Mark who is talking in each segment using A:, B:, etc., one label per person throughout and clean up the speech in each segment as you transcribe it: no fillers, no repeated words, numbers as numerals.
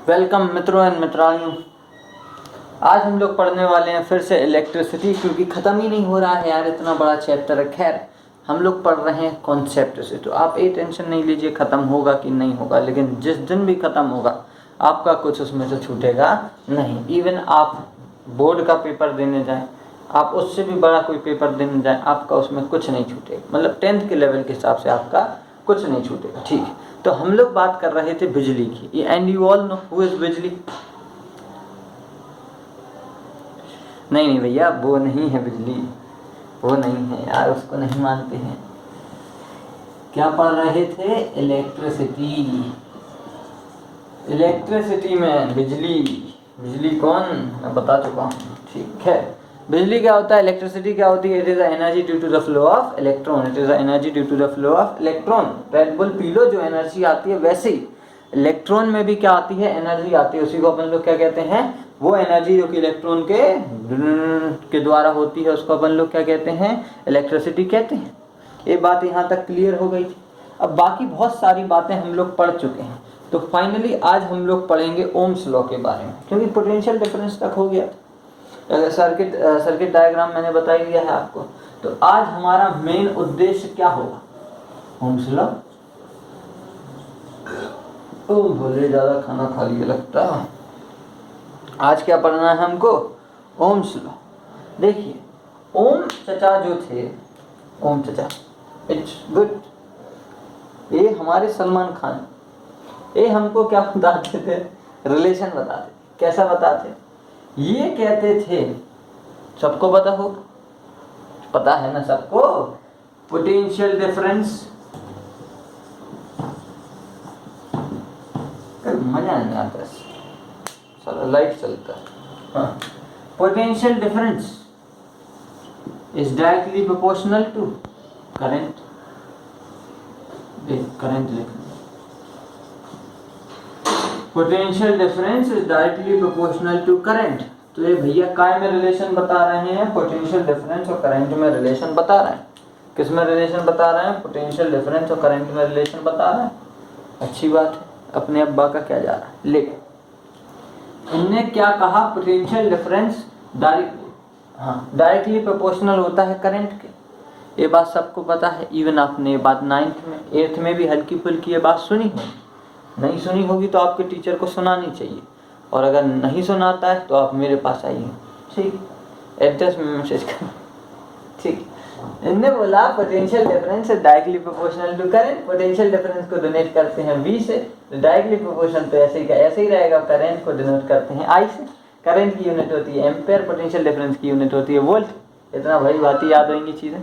A: Welcome मित्रों and मित्राणियों। आज हम लोग पढ़ने वाले हैं फिर से इलेक्ट्रिसिटी, क्योंकि ख़त्म ही नहीं हो रहा है यार, इतना बड़ा चैप्टर है। खैर, हम लोग पढ़ रहे हैं कॉन्सेप्ट से, तो आप ये टेंशन नहीं लीजिए ख़त्म होगा कि नहीं होगा, लेकिन जिस दिन भी ख़त्म होगा आपका कुछ उसमें से छूटेगा नहीं। इवन आप बोर्ड का पेपर देने जाएँ, आप उससे भी बड़ा कोई पेपर देने जाएँ, आपका उसमें कुछ नहीं छूटेगा। मतलब 10th के लेवल के हिसाब से आपका कुछ नहीं छूटेगा। ठीक है, तो हम लोग बात कर रहे थे बिजली की। And you all know who is बिजली? नहीं भैया, वो नहीं है बिजली, वो नहीं है यार, उसको नहीं मानते हैं। क्या पढ़ रहे थे? इलेक्ट्रिसिटी। इलेक्ट्रिसिटी में बिजली, बिजली कौन, मैं बता चुका हूँ। ठीक है, बिजली क्या होता है, इलेक्ट्रिसिटी क्या होती है? It is a energy due to the flow of electron. It is a energy due to the flow of electron. Red Bull पी लो, जो एनर्जी आती है, वैसे ही इलेक्ट्रॉन में भी क्या आती है? एनर्जी आती है। उसी को अपन लोग क्या कहते हैं? वो एनर्जी जो कि इलेक्ट्रॉन के द्वारा होती है, उसको अपन लोग क्या कहते हैं? इलेक्ट्रिसिटी कहते हैं। ये बात यहाँ तक क्लियर हो गई थी। अब बाकी बहुत सारी बातें हम लोग पढ़ चुके हैं, तो फाइनली आज हम लोग पढ़ेंगे ओम्स लॉ के बारे में, क्योंकि पोटेंशियल डिफरेंस तक हो गया था। सर्किट डायग्राम मैंने बता ही दिया है आपको। तो आज हमारा मेन उद्देश्य क्या होगा? Ohm's law. ओ भले ज़्यादा खाना खा लिया लगता है। आज क्या पढ़ना है हमको? Ohm's law. देखिए, ओम चचा जो थे, ओम चचा, इट्स गुड, ये हमारे सलमान खान, ये हमको क्या बताते थे? रिलेशन बताते। कैसा बताते? ये कहते थे, सबको पता हो, पता है ना सबको, पोटेंशियल डिफरेंस। मजा नहीं आता, सारा लाइट चलता है। हाँ, potential difference is directly proportional to current. Current लिखना, potential difference is directly proportional to current. तो ये भैया काय में रिलेशन बता रहे हैं? पोटेंशियल डिफरेंस और करंट में रिलेशन बता रहे हैं। किस में रिलेशन बता रहे हैं? पोटेंशियल डिफरेंस और करंट में रिलेशन बता रहे हैं। अच्छी बात है, अपने अब्बा का क्या जा रहा है। लेकिन इनने क्या कहा? पोटेंशियल डिफरेंस डायरेक्टली प्रोपोर्शनल होता है करंट के। ये बात सबको पता है। इवन आपने ये बात 9th में 8th में भी हल्की फुल्की ये बात सुनी है। नहीं सुनी होगी तो आपके टीचर को सुनानी चाहिए, और अगर नहीं सुनाता है तो आप मेरे पास आइए। ठीक, एड्रेस में मैसेज कर। ठीक, इनने बोला पोटेंशियल डिफरेंस है directly proportional to current. Potential difference को डोनेट करते हैं V से, तो डायरेक्टली प्रोपोर्शनल तो ऐसे ही रहेगा। करंट को डिनोट करते हैं I से। करंट की यूनिट होती है एम्पेयर, पोटेंशियल डिफरेंस की यूनिट होती है वोल्ट। इतना भाई बात ही याद होंगी चीज़ें।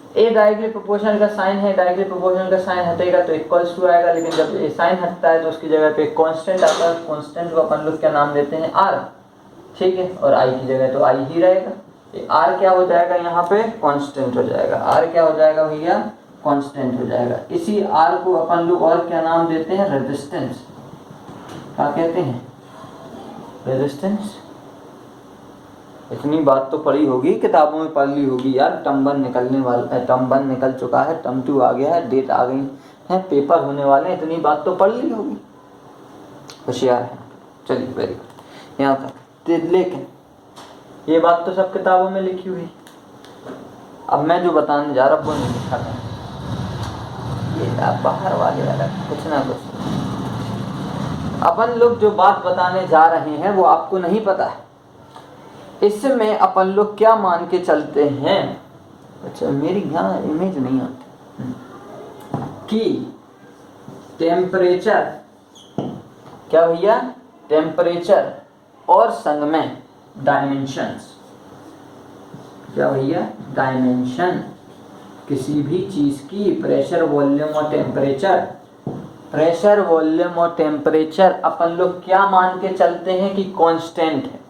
A: ए डायरेक्टली प्रोपोर्शनल का साइन है, डायरेक्टली प्रोपोर्शनल का साइन हटेगा तो इक्वल्स टू आएगा, लेकिन जब ये साइन हटता है तो उसकी जगह पे कांस्टेंट आता है। कांस्टेंट को अपन लोग क्या नाम देते हैं? R। ठीक है, और I की जगह तो I ही रहेगा। ये R क्या हो जाएगा? यहाँ पे कांस्टेंट हो जाएगा। R क्या हो जाएगा भैया? कांस्टेंट हो जाएगा। इसी R को अपन लोग और क्या नाम देते हैं? रेजिस्टेंस। क्या कहते हैं? रेजिस्टेंस। इतनी बात तो पढ़ी होगी, किताबों में पढ़ ली होगी यार। टर्म 1 निकलने वाला है, टर्म 1 निकल चुका है, टर्म 2 आ गया है, डेट आ गई है, पेपर होने वाले हैं। इतनी बात तो पढ़ ली होगी, होशियार है। चलिए, वेरी गुड, यहाँ तक। लेकिन ये बात तो सब किताबों में लिखी हुई। अब मैं जो बताने जा रहा हूँ वो नहीं लिखा था, ये आप बाहर वाले अलग कुछ ना कुछ। अपन लोग जो बात बताने जा रहे हैं वो आपको नहीं पता है। इसमें अपन लोग क्या मान के चलते हैं? अच्छा, मेरी यहाँ इमेज नहीं आती कि टेम्परेचर, क्या भैया? टेम्परेचर और संग में डायमेंशंस। क्या भैया? डायमेंशन किसी भी चीज की, प्रेशर, वॉल्यूम और टेम्परेचर। प्रेशर, वॉल्यूम और टेम्परेचर अपन लोग क्या मान के चलते हैं कि कांस्टेंट है।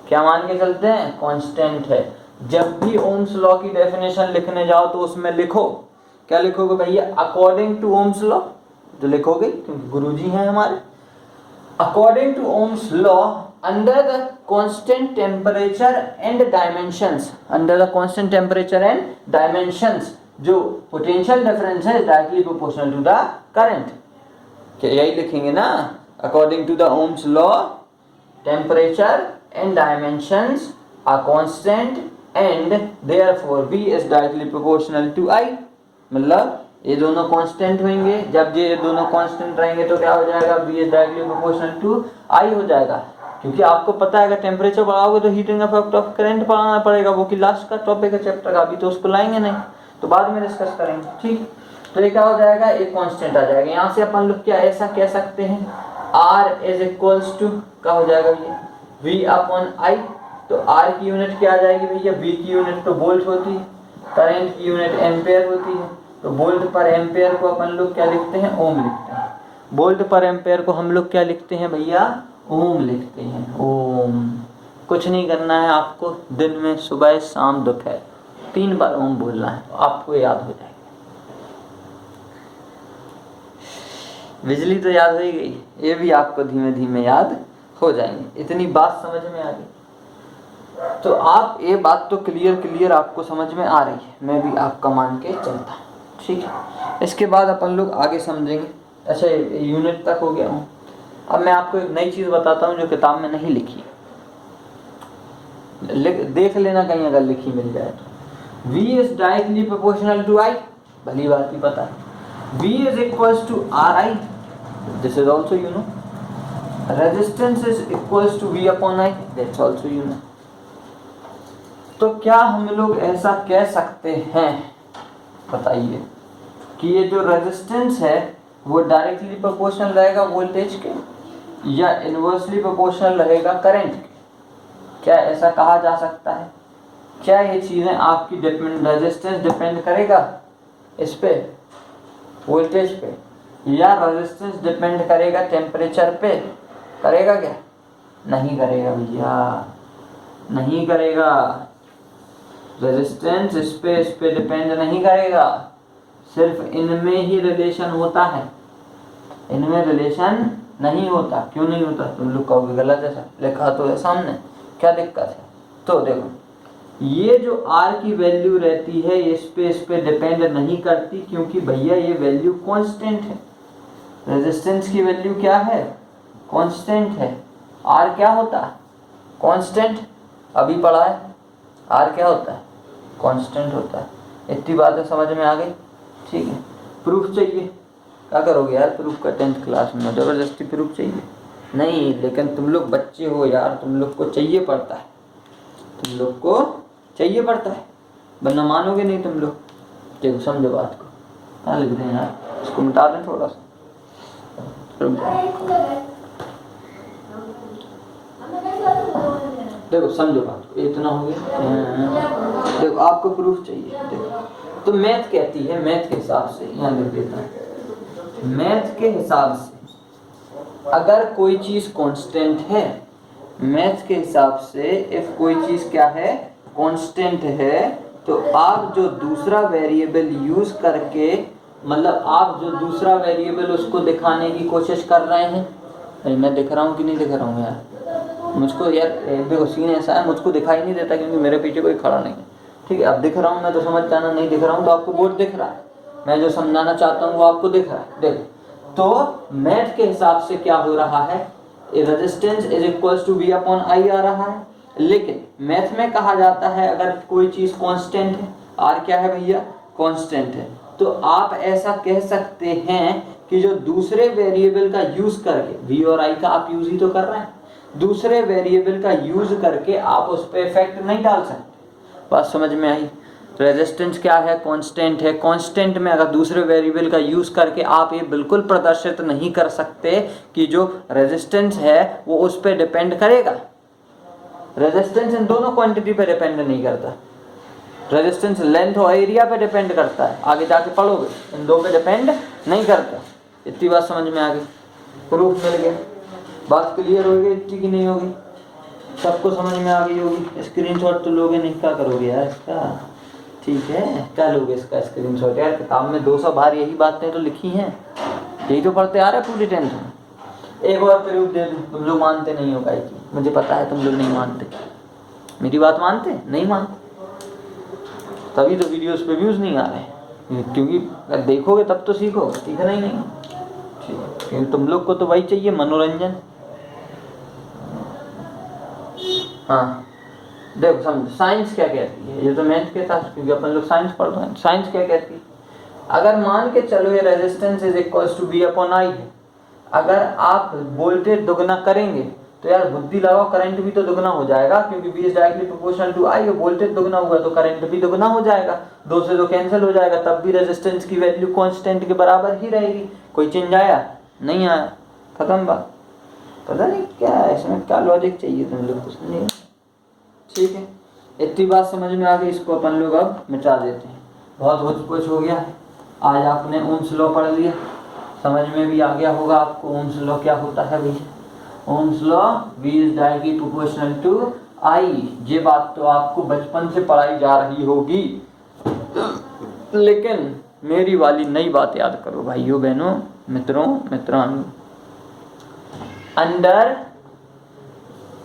A: क्या मान के चलते हैं? कांस्टेंट है। जब भी ओम्स लॉ की डेफिनेशन लिखने जाओ तो उसमें लिखो, क्या लिखोगे भैया? अकॉर्डिंग टू ओम्स लॉ तो लिखोगे, क्योंकि गुरुजी हैं हमारे। According to Ohm's law, under the constant temperature and dimensions, under the constant temperature and dimensions, जो पोटेंशियल डिफरेंस है directly proportional to the current. क्या यही लिखेंगे ना? According to the Ohm's law, temperature and dimensions are constant and therefore V is directly proportional to I। मतलब ये दोनों constant होंगे, जब ये दोनों कांस्टेंट रहेंगे तो क्या हो जाएगा, V is directly proportional to I हो जाएगा। क्योंकि आपको पता है अगर टेम्परेचर बढ़ाओगे तो हीटिंग इफेक्ट ऑफ करंट पढ़ाना पड़ेगा, वो कि लास्ट का टॉपिक है चैप्टर का, अभी तो उसको लाएंगे नहीं, तो बाद में डिस्कस करेंगे। ठीक, तो ये क्या हो जाएगा, एक कांस्टेंट आ जाएगा। यहाँ से अपन लोग क्या ऐसा कह सकते हैं, R इज इक्वल्स टू क्या हो जाएगा ये V अपॉन I। तो R की यूनिट क्या आ जाएगी भैया, V की यूनिट तो वोल्ट होती है, करंट की यूनिट एम्पेयर होती है, तो वोल्ट पर एम्पेयर को अपन लोग क्या लिखते हैं, ओम लिखते हैं। वोल्ट पर एम्पेयर को हम लोग क्या लिखते हैं भैया, ओम लिखते हैं, ओम। कुछ नहीं करना है आपको, दिन में सुबह शाम दोपहर 3 बार ओम बोलना है, तो आपको याद हो जाएगा। बिजली तो याद हो ही गई, ये भी आपको धीमे धीमे याद हो जाएंगे। इतनी बात समझ में आ गई, तो आप ये बात तो क्लियर आपको समझ में आ रही है, मैं भी आपका मान के चलता हूँ। ठीक है, इसके बाद अपन लोग आगे समझेंगे। अच्छा, यूनिट तक हो गया हूँ। अब मैं आपको एक नई चीज़ बताता हूँ जो किताब में नहीं लिखी, देख लेना कहीं अगर लिखी मिल जाए तो। V is directly proportional to I, भली बात ही पता है। V is equals to Ri, this is also you know. Resistance is equals to V upon I, that's also you know. तो क्या हम लोग ऐसा कह सकते हैं, बताइए, कि ये जो रेजिस्टेंस है वो डायरेक्टली प्रोपोर्शनल रहेगा वोल्टेज के या इनवर्सली प्रोपोर्शनल रहेगा करंट के? क्या ऐसा कहा जा सकता है? क्या ये चीज़ें आपकी रेजिस्टेंस डिपेंड करेगा इस पे, वोल्टेज पे, या रेजिस्टेंस डिपेंड करेगा टेम्परेचर पे? करेगा क्या? नहीं करेगा भैया, नहीं करेगा। रेजिस्टेंस इस पे डिपेंड नहीं करेगा, सिर्फ इनमें ही रिलेशन होता है, इनमें रिलेशन नहीं होता। क्यों नहीं होता? तुम लोग कहोगे गलत है, लिखा तो है सामने, क्या दिक्कत है? तो देखो, ये जो R की वैल्यू रहती है इस पे डिपेंड नहीं करती, क्योंकि भैया ये वैल्यू कांस्टेंट है। रेजिस्टेंस की वैल्यू क्या है? कांस्टेंट है। R क्या होता है? कांस्टेंट। अभी पढ़ा है, R क्या होता है? कांस्टेंट होता है। इतनी बातें समझ में आ गई? ठीक है। प्रूफ चाहिए? क्या करोगे यार प्रूफ का? 10th क्लास में ज़बरदस्ती प्रूफ चाहिए? नहीं, लेकिन तुम लोग बच्चे हो यार, तुम लोग को चाहिए पड़ता है, तुम लोग को चाहिए पड़ता है, वरना मानोगे नहीं तुम लोग। देखो समझो बात को, हाँ लिख दें यार, इसको मिटा दें थोड़ा सा। देखो समझो बात को, इतना हो गया। देखो आपको प्रूफ चाहिए, देखो तो मैथ कहती है, मैथ के हिसाब से यहाँ लिख देता हूँ, मैथ के हिसाब से अगर कोई चीज़ कांस्टेंट है, मैथ के हिसाब से इफ कोई चीज़ क्या है, कांस्टेंट है, तो आप जो दूसरा वेरिएबल यूज करके, मतलब आप जो दूसरा वेरिएबल उसको दिखाने की कोशिश कर रहे हैं, नहीं मैं दिख रहा हूँ कि नहीं दिख रहा हूँ यार, मुझको यार देखो सीन ऐसा है, मुझको दिखाई नहीं देता क्योंकि मेरे पीछे कोई खड़ा नहीं है। ठीक है, अब दिख रहा हूँ मैं तो समझ जाना, नहीं दिख रहा हूँ तो आपको बोर्ड दिख रहा है, मैं जो समझाना चाहता हूँ वो आपको दिख रहा है। देखो तो मैथ के हिसाब से क्या हो रहा है, resistance is equals to V upon I आ रहा है, लेकिन मैथ में कहा जाता है अगर कोई चीज़ कांस्टेंट है, R क्या है भैया? कांस्टेंट है, तो आप ऐसा कह सकते हैं कि जो दूसरे वेरिएबल का यूज करके, V और I का आप यूज ही तो कर रहे हैं, दूसरे वेरिएबल का यूज करके आप उस पर इफेक्ट नहीं डाल सकते। बात समझ में आई? रेजिस्टेंस क्या है? कांस्टेंट है। कांस्टेंट में अगर दूसरे वेरिएबल का यूज करके आप ये बिल्कुल प्रदर्शित नहीं कर सकते कि जो रेजिस्टेंस है वो उस पर डिपेंड करेगा। रेजिस्टेंस इन दोनों क्वांटिटी पे डिपेंड नहीं करता, रेजिस्टेंस लेंथ और एरिया पे डिपेंड करता है, आगे जाके पढ़ोगे, इन दो पे डिपेंड नहीं करता। इतनी बात समझ में आ गई? प्रूफ मिल गया? बात क्लियर होगी इतनी की नहीं होगी? सबको समझ में आ गई होगी? स्क्रीनशॉट तो लोगे नहीं, क्या करोगे यार इसका? ठीक है, क्या लोगे इसका स्क्रीनशॉट? यार किताब में 200 बार यही बातें तो लिखी हैं, यही तो पढ़ते आ रहे हैं पूरी 10th में। एक और प्रूफ दे दूँ, तुम लोग मानते नहीं हो गाय की, मुझे पता है तुम लोग नहीं मानते, मेरी बात मानते नहीं मानते, तभी तो वीडियोस पे व्यूज़ नहीं आ रहे हैं, क्योंकि देखोगे तब तो सीखोगे, सीखना ही नहीं। ठीक है। क्योंकि तुम लोग को तो वही चाहिए, मनोरंजन। हाँ देखो समझो, साइंस क्या कहती है, ये तो मैथ के था क्योंकि अपन लोग साइंस पढ़ रहे हैं। साइंस क्या कहती है, अगर मान के चलो ये resistance is equals to V upon I है, अगर आप वोल्टेज दुगना करेंगे तो यार बुद्धि लगाओ, करंट भी तो दुगना हो जाएगा, क्योंकि V is directly proportional to I, voltage दुगना हुआ तो करंट भी दुगना हो जाएगा, दो से दो कैंसिल हो जाएगा, तब भी रेजिस्टेंस की वैल्यू कांस्टेंट के बराबर ही रहेगी। कोई चेंज आया? नहीं आया, खत्म बात। पता नहीं क्या है इसमें, क्या लॉजिक चाहिए तुम लोग को, समझिए। ठीक है, इतनी बात समझ में आ गई, इसको अपन लोग अब मिटा देते हैं। बहुत कुछ हो गया, आज आपने ओम्स लॉ पढ़ लिया, समझ में भी आ गया होगा आपको ओम्स लॉ क्या होता है भैया। Ohm's law V is directly proportional to I, ये बात तो आपको बचपन से पढ़ाई जा रही होगी, लेकिन मेरी वाली नई बात याद करो भाइयों बहनों, मित्रों मित्रांगों। Under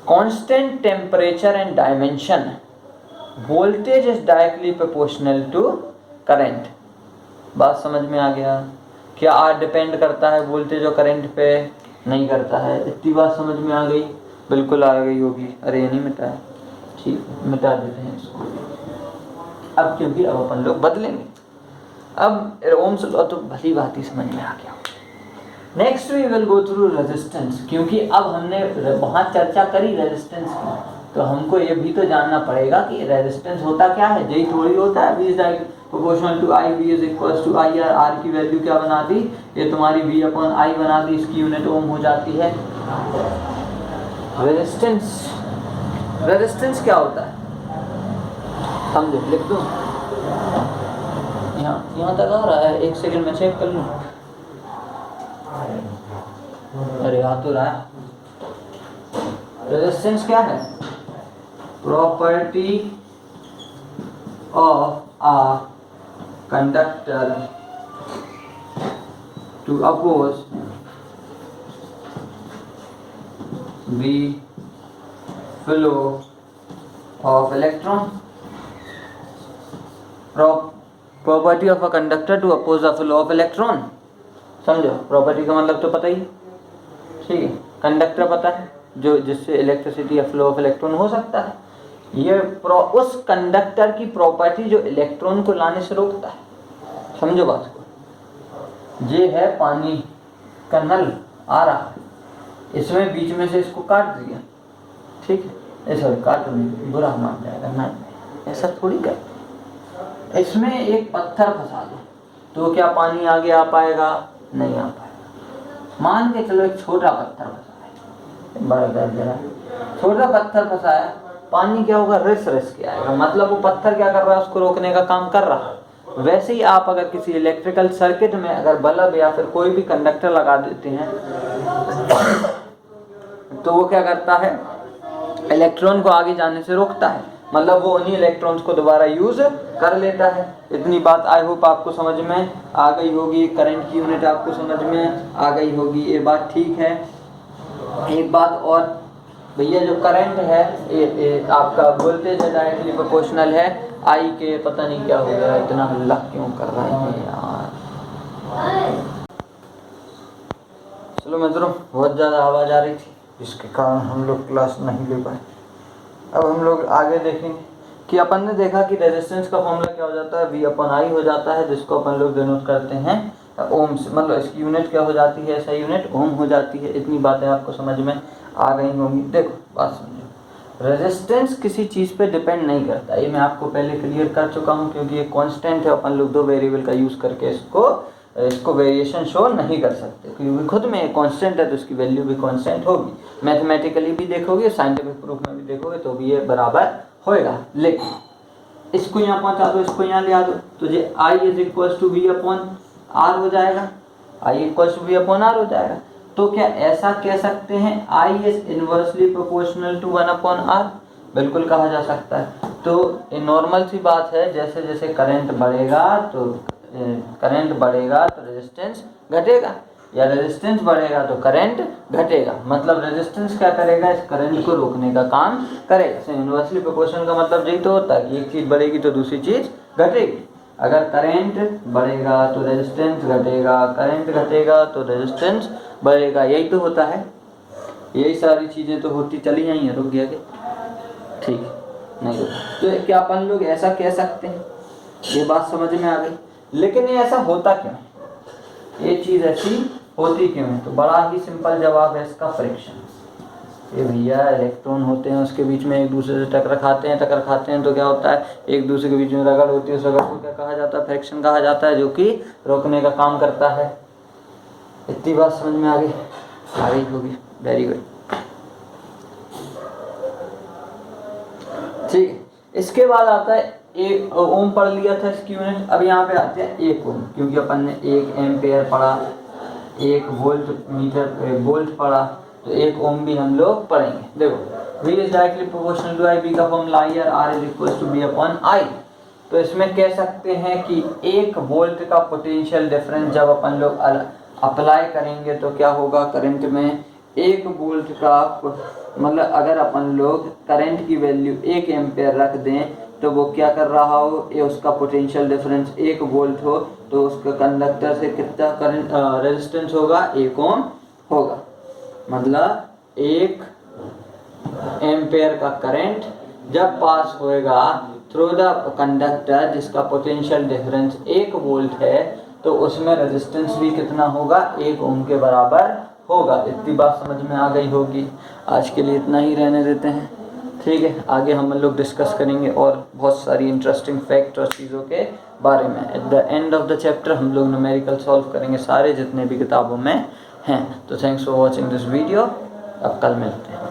A: constant temperature and dimension voltage is directly proportional to current. बात समझ में आ गया? क्या R डिपेंड करता है वोल्टेज और करंट पे? नहीं करता है। इतनी बात समझ में आ गई? बिल्कुल आ गई होगी। अरे ये नहीं मिटाया, ठीक है मिटा देते हैं इसको अब, क्योंकि अब अपन लोग बदलेंगे। अब ओम्स लॉ तो भली बात ही समझ में आ गया। Next we will go through resistance, क्योंकि अब हमने वहाँ चर्चा करी रेजिस्टेंस की, तो हमको ये भी तो जानना पड़ेगा कि रेजिस्टेंस होता क्या है। यही थोड़ी होता है V is proportional to I, V is equals to I, R की वैल्यू क्या बना दी, ये तुम्हारी V अपॉन I बना दी, इसकी यूनिट ओम हो जाती है। रेजिस्टेंस क्या होता है समझो, लिख दूं? यहाँ तक आ रहा है, एक सेकंड में चेक कर लूँ। अरे आ तो रहा है। रेजिस्टेंस क्या है? Property of a conductor to oppose the flow of electron. Property of a conductor to oppose the flow of electron। समझो, प्रॉपर्टी का मतलब तो पता ही, ठीक है। कंडक्टर पता है, जो जिससे इलेक्ट्रिसिटी या फ्लो ऑफ इलेक्ट्रॉन हो सकता है। ये उस कंडक्टर की प्रॉपर्टी जो इलेक्ट्रॉन को लाने से रोकता है। समझो बात को। ये है पानी का नल आ रहा है, इसमें बीच में से इसको काट दिया, ठीक है, ऐसा काट नहीं, बुरा मान जाएगा, नहीं ऐसा थोड़ी कर। इसमें एक पत्थर फंसा दो तो क्या पानी आगे आ पाएगा? नहीं आ पाएगा। मान के चलो एक छोटा पत्थर फंसा है, बड़ा जरा छोटा पत्थर फंसा है, पानी क्या होगा? रिस के आएगा, मतलब वो पत्थर क्या कर रहा है? उसको रोकने का काम कर रहा है। वैसे ही आप अगर किसी इलेक्ट्रिकल सर्किट में अगर बल्ब या फिर कोई भी कंडक्टर लगा देते हैं तो वो क्या करता है? इलेक्ट्रॉन को आगे जाने से रोकता है, मतलब वो उन्हीं इलेक्ट्रॉन्स को दोबारा यूज कर लेता है। इतनी बात आई होप आपको समझ में आ गई होगी। करंट की यूनिट आपको समझ में आ गई होगी, ये बात ठीक है। एक बात और भैया, जो करंट है ये आपका वोल्टेज है डायरेक्टली प्रोपोर्शनल है I के। पता नहीं क्या हो गया, इतना हल्ला क्यों कर रहे हैं यार। चलो मित्रों, बहुत ज़्यादा आवाज़ आ रही थी जिसके कारण हम लोग क्लास नहीं ले पाए। अब हम लोग आगे देखेंगे कि अपन ने देखा कि रेजिस्टेंस का फॉर्मूला क्या हो जाता है, V अपॉन I हो जाता है, जिसको अपन लोग डिनोट करते हैं ओम्स, मतलब इसकी यूनिट क्या हो जाती है? ऐसा यूनिट ओम हो जाती है। इतनी बातें आपको समझ में आ गई होंगी। देखो बात समझो, रेजिस्टेंस किसी चीज़ पे डिपेंड नहीं करता, ये मैं आपको पहले क्लियर कर चुका हूँ, क्योंकि ये कांस्टेंट है। अपन लोग दो वेरिएबल का यूज़ करके इसको वेरिएशन शो नहीं कर सकते, क्योंकि खुद में एक कांस्टेंट है तो उसकी वैल्यू भी कांस्टेंट होगी। मैथमेटिकली भी देखोगे, साइंटिफिक प्रूफ में भी देखोगे तो भी ये बराबर होएगा। लेकिन इसको यहाँ पहुँचा दो, इसको यहाँ ले आ दो, तो ये I is equal to V upon R हो जाएगा, I equal to V upon R हो जाएगा। तो क्या ऐसा कह सकते हैं I is inversely proportional to 1 upon R? बिल्कुल कहा जा सकता है। तो ये नॉर्मल सी बात है, जैसे जैसे करंट बढ़ेगा तो रेजिस्टेंस घटेगा, या रेजिस्टेंस बढ़ेगा तो करंट घटेगा। मतलब रेजिस्टेंस क्या करेगा? इस करंट को रोकने का काम करेगा। इनवर्सली प्रोपोर्शनल का मतलब यही तो होता है कि एक चीज़ बढ़ेगी तो दूसरी चीज़ घटेगी। अगर करंट बढ़ेगा तो रेजिस्टेंस घटेगा, करंट घटेगा तो रेजिस्टेंस बढ़ेगा। यही तो होता है, यही सारी चीज़ें तो होती चली आई हैं। रुक गया क्या? ठीक है, नहीं रुका। तो क्या अपन लोग ऐसा कह सकते हैं, ये बात समझ में आ गई। लेकिन ये ऐसा होता क्यों, ये चीज़ ऐसी होती क्यों है? तो बड़ा ही सिंपल जवाब है इसका, फ्रिक्शन। ये भैया इलेक्ट्रॉन होते हैं, उसके बीच में एक दूसरे से टक्कर खाते हैं तो क्या होता है, एक दूसरे के बीच में रगड़ होती है, उस रगड़ को क्या कहा जाता है? फ्रिक्शन कहा जाता है, जो कि रोकने का काम करता है। इतनी बात समझ में आ गई होगी, वेरी गुड। ठीक है, इसके बाद आता है एक ओम पढ़ लिया था इसकी यूनिट। अब यहाँ पे आते हैं एक ओम, क्योंकि अपन ने 1 एम्पेयर पढ़ा, 1 वोल्ट पढ़ा, तो 1 ओम भी हम लोग पढ़ेंगे। देखो, V is directly proportional to I, V का फॉर्मूला I है, R is equal to B upon I। तो इसमें कह सकते हैं कि 1 वोल्ट का पोटेंशियल डिफरेंस जब अपन लोग अप्लाई करेंगे तो क्या होगा करंट में, 1 वोल्ट का मतलब अगर अपन लोग करंट की वैल्यू 1 एम्पेयर रख दें तो वो क्या कर रहा हो, ये उसका पोटेंशियल डिफरेंस 1 वोल्ट हो, तो उसका कंडक्टर से कितना करंट रेजिस्टेंस होगा, 1 ओम होगा। मतलब 1 एम्पेयर का करंट जब पास होएगा थ्रू द कंडक्टर जिसका पोटेंशियल डिफरेंस 1 वोल्ट है, तो उसमें रेजिस्टेंस भी कितना होगा, 1 ओम के बराबर होगा। इतनी बात समझ में आ गई होगी। आज के लिए इतना ही रहने देते हैं, ठीक है। आगे हम लोग डिस्कस करेंगे और बहुत सारी इंटरेस्टिंग फैक्ट और चीज़ों के बारे में। At the end of the chapter हम लोग न्यूमेरिकल सॉल्व करेंगे सारे जितने भी किताबों में हैं। तो thanks for watching this video, अब कल मिलते हैं।